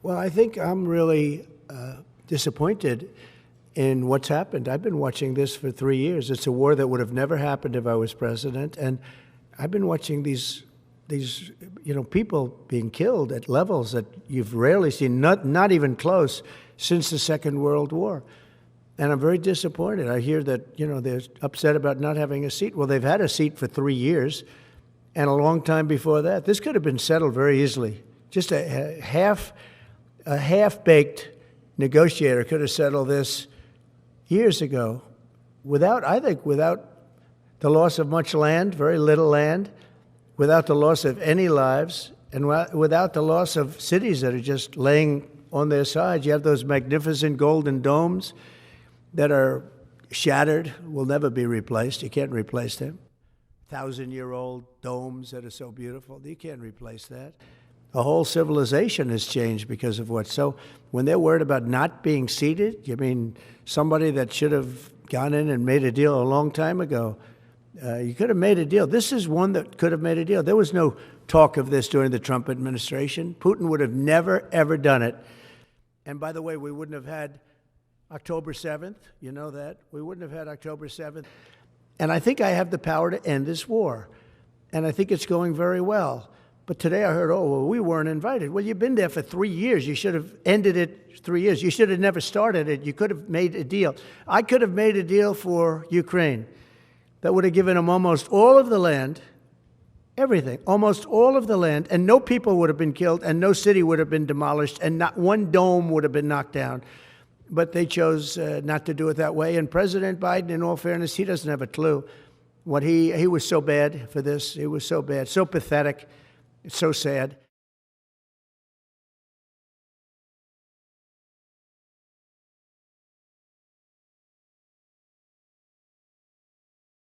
Well, I think I'm really disappointed in what's happened. I've been watching this for 3 years. It's a war that would have never happened if I was president, and I've been watching these people being killed at levels that you've rarely seen, not even close, since the Second World War. And I'm very disappointed. I hear that they're upset about not having a seat. Well, they've had a seat for 3 years, and a long time before that. This could have been settled very easily. Just a half-baked negotiator could have settled this years ago without the loss of much land, very little land, without the loss of any lives, and without the loss of cities that are just laying on their sides. You have those magnificent golden domes that are shattered, will never be replaced. You can't replace them. 1,000-year-old domes that are so beautiful. You can't replace that. A whole civilization has changed because of what. So when they're worried about not being seated, you mean somebody that should have gone in and made a deal a long time ago? You could have made a deal. This is one that could have made a deal. There was no talk of this during the Trump administration. Putin would have never, ever done it. And by the way, we wouldn't have had October 7th. You know that. We wouldn't have had October 7th. And I think I have the power to end this war. And I think it's going very well. But today I heard, we weren't invited. Well, you've been there for 3 years. You should have ended it 3 years. You should have never started it. You could have made a deal. I could have made a deal for Ukraine that would have given them almost all of the land, everything, almost all of the land, and no people would have been killed, and no city would have been demolished, and not one dome would have been knocked down. But they chose not to do it that way. And President Biden, in all fairness, he doesn't have a clue. He was so bad for this. He was so bad, so pathetic. It's so sad.